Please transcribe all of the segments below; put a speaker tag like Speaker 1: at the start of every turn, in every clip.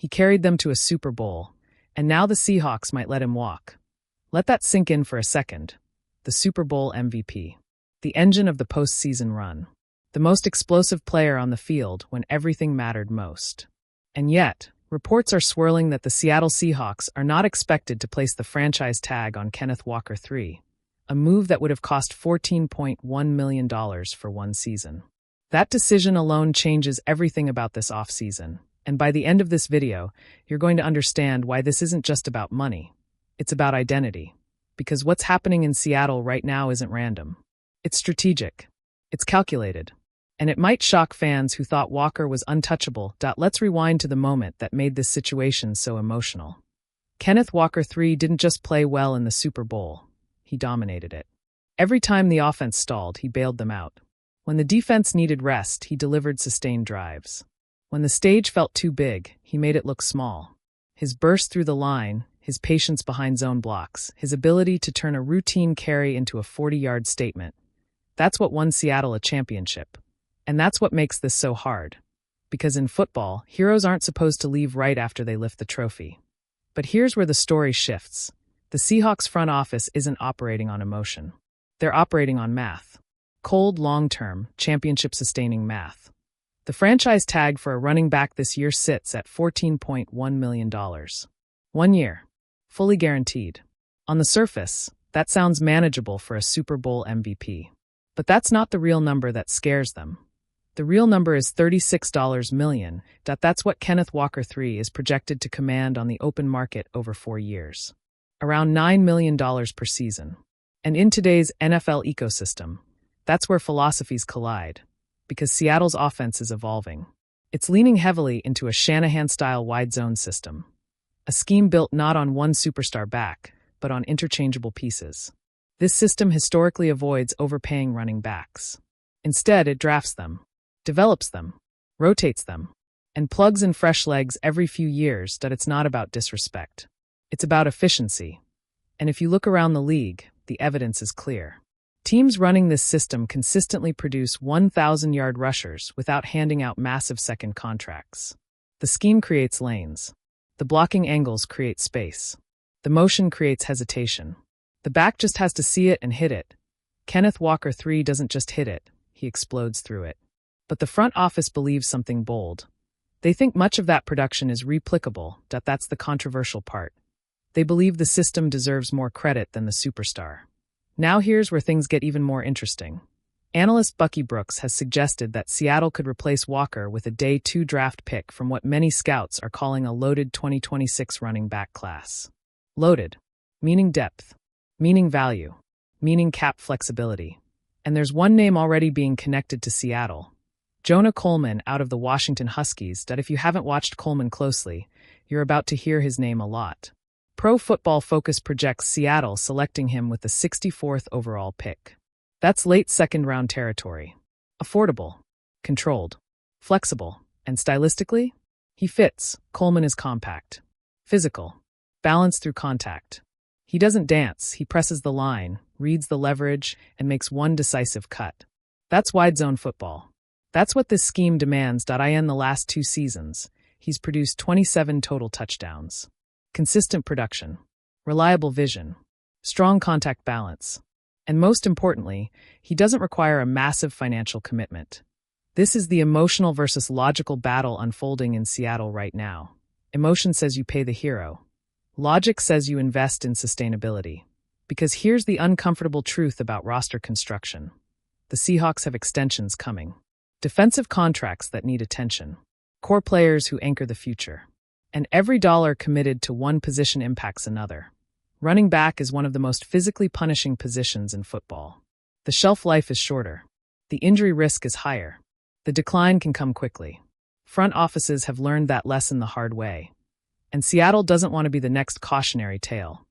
Speaker 1: He carried them to a Super Bowl, and now the Seahawks might let him walk. Let that sink in for a second. The Super Bowl MVP. The engine of the postseason run. The most explosive player on the field when everything mattered most. And yet, reports are swirling that the Seattle Seahawks are not expected to place the franchise tag on Kenneth Walker III, a move that would have cost $14.1 million for one season. That decision alone changes everything about this offseason. And by the end of this video, you're going to understand why this isn't just about money. It's about identity. Because what's happening in Seattle right now isn't random. It's strategic. It's calculated. And it might shock fans who thought Walker was untouchable. Let's rewind to the moment that made this situation so emotional. Kenneth Walker III didn't just play well in the Super Bowl. He dominated it. Every time the offense stalled, he bailed them out. When the defense needed rest, he delivered sustained drives. When the stage felt too big, he made it look small. His burst through the line, his patience behind zone blocks, his ability to turn a routine carry into a 40-yard statement. That's what won Seattle a championship. And that's what makes this so hard. Because in football, heroes aren't supposed to leave right after they lift the trophy. But here's where the story shifts. The Seahawks front office isn't operating on emotion. They're operating on math. Cold, long-term, championship-sustaining math. The franchise tag for a running back this year sits at $14.1 million. 1 year. Fully guaranteed. On the surface, that sounds manageable for a Super Bowl MVP. But that's not the real number that scares them. The real number is $36 million. That's what Kenneth Walker III is projected to command on the open market over 4 years. Around $9 million per season. And in today's NFL ecosystem, that's where philosophies collide. Because Seattle's offense is evolving. It's leaning heavily into a Shanahan-style wide zone system. A scheme built not on one superstar back, but on interchangeable pieces. This system historically avoids overpaying running backs. Instead, it drafts them, develops them, rotates them, and plugs in fresh legs every few years. It's not about disrespect. It's about efficiency. And if you look around the league, the evidence is clear. Teams running this system consistently produce 1,000-yard rushers without handing out massive second contracts. The scheme creates lanes. The blocking angles create space. The motion creates hesitation. The back just has to see it and hit it. Kenneth Walker III doesn't just hit it, he explodes through it. But the front office believes something bold. They think much of that production is replicable. That's the controversial part. They believe the system deserves more credit than the superstar. Now here's where things get even more interesting. Analyst Bucky Brooks has suggested that Seattle could replace Walker with a day 2 draft pick from what many scouts are calling a loaded 2026 running back class. Loaded. Meaning depth. Meaning value. Meaning cap flexibility. And there's one name already being connected to Seattle. Jonah Coleman out of the Washington Huskies. If you haven't watched Coleman closely, you're about to hear his name a lot. Pro Football Focus projects Seattle selecting him with the 64th overall pick. That's late second-round territory. Affordable, controlled, flexible, and stylistically, he fits. Coleman is compact, physical, balanced through contact. He doesn't dance, he presses the line, reads the leverage, and makes one decisive cut. That's wide zone football. That's what this scheme demands. In the last 2 seasons, he's produced 27 total touchdowns. Consistent production, reliable vision, strong contact balance, and most importantly, he doesn't require a massive financial commitment. This is the emotional versus logical battle unfolding in Seattle right now. Emotion says you pay the hero. Logic says you invest in sustainability. Because here's the uncomfortable truth about roster construction. The Seahawks have extensions coming. Defensive contracts that need attention. Core players who anchor the future. And every dollar committed to one position impacts another. Running back is one of the most physically punishing positions in football. The shelf life is shorter. The injury risk is higher. The decline can come quickly. Front offices have learned that lesson the hard way. And Seattle doesn't want to be the next cautionary tale.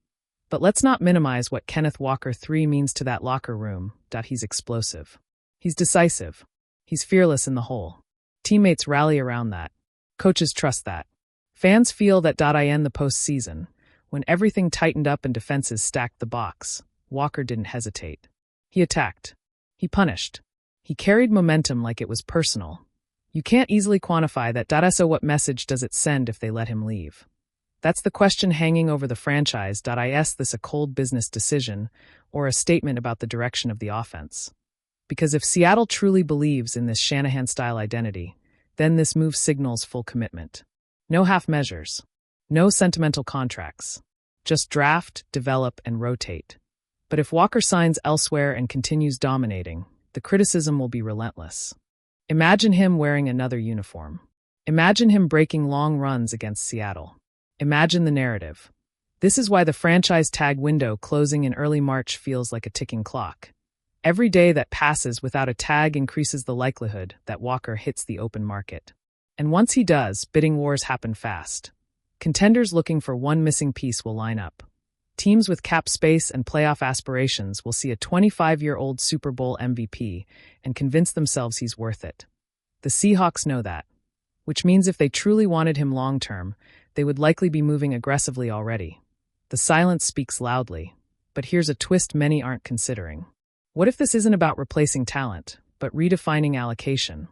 Speaker 1: But let's not minimize what Kenneth Walker III means to that locker room. He's explosive. He's decisive. He's fearless in the hole. Teammates rally around that. Coaches trust that. Fans feel that. In the postseason, when everything tightened up and defenses stacked the box, Walker didn't hesitate. He attacked. He punished. He carried momentum like it was personal. You can't easily quantify that. So what message does it send if they let him leave? That's the question hanging over the franchise. Is this a cold business decision or a statement about the direction of the offense? Because if Seattle truly believes in this Shanahan-style identity, then this move signals full commitment. No half measures. No sentimental contracts. Just draft, develop, and rotate. But if Walker signs elsewhere and continues dominating, the criticism will be relentless. Imagine him wearing another uniform. Imagine him breaking long runs against Seattle. Imagine the narrative. This is why the franchise tag window closing in early March feels like a ticking clock. Every day that passes without a tag increases the likelihood that Walker hits the open market. And once he does, bidding wars happen fast. Contenders looking for one missing piece will line up. Teams with cap space and playoff aspirations will see a 25-year-old Super Bowl MVP and convince themselves he's worth it. The Seahawks know that, which means if they truly wanted him long-term, they would likely be moving aggressively already. The silence speaks loudly, but here's a twist many aren't considering. What if this isn't about replacing talent, but redefining allocation?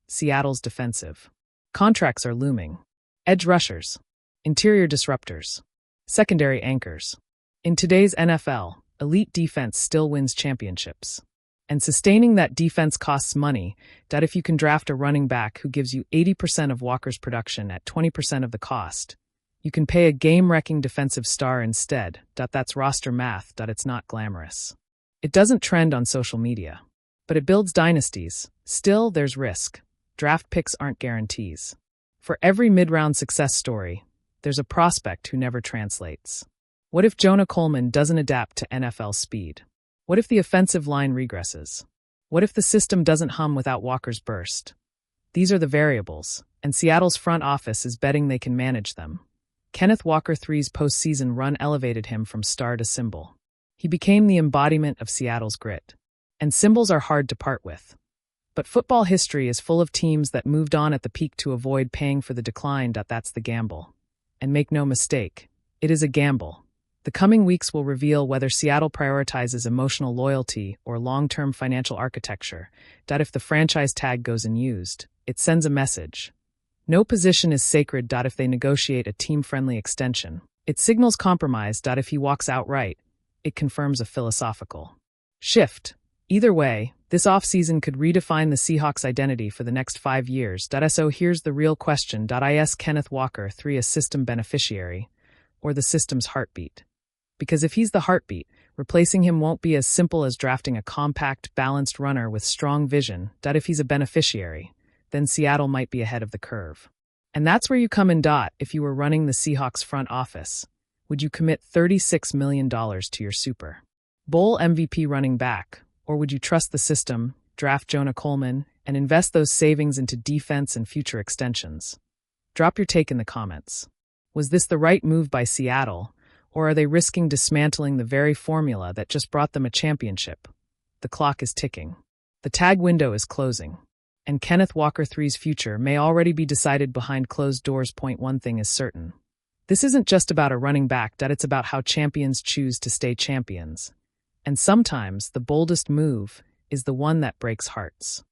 Speaker 1: Seattle's defensive. Contracts are looming. Edge rushers. Interior disruptors. Secondary anchors. In today's NFL, elite defense still wins championships. And sustaining that defense costs money. If you can draft a running back who gives you 80% of Walker's production at 20% of the cost, you can pay a game-wrecking defensive star instead. That's roster math. It's not glamorous. It doesn't trend on social media, but it builds dynasties. Still, there's risk. Draft picks aren't guarantees. For every mid-round success story, there's a prospect who never translates. What if Jonah Coleman doesn't adapt to NFL speed? What if the offensive line regresses? What if the system doesn't hum without Walker's burst? These are the variables, and Seattle's front office is betting they can manage them. Kenneth Walker III's postseason run elevated him from star to symbol. He became the embodiment of Seattle's grit. And symbols are hard to part with. But football history is full of teams that moved on at the peak to avoid paying for the decline. That's the gamble. And make no mistake, it is a gamble. The coming weeks will reveal whether Seattle prioritizes emotional loyalty or long-term financial architecture. If the franchise tag goes unused, it sends a message. No position is sacred. If they negotiate a team-friendly extension, it signals compromise. If he walks outright, it confirms a philosophical shift. Either way, this offseason could redefine the Seahawks' identity for the next 5 years. So here's the real question. Is Kenneth Walker III a system beneficiary or the system's heartbeat? Because if he's the heartbeat, replacing him won't be as simple as drafting a compact, balanced runner with strong vision. If he's a beneficiary, then Seattle might be ahead of the curve. And that's where you come in. If you were running the Seahawks front office, would you commit $36 million to your Super Bowl MVP running back? Or would you trust the system, draft Jonah Coleman, and invest those savings into defense and future extensions? Drop your take in the comments. Was this the right move by Seattle, or are they risking dismantling the very formula that just brought them a championship? The clock is ticking. The tag window is closing. And Kenneth Walker III's future may already be decided behind closed doors. One thing is certain. This isn't just about a running back. It's about how champions choose to stay champions. And sometimes the boldest move is the one that breaks hearts.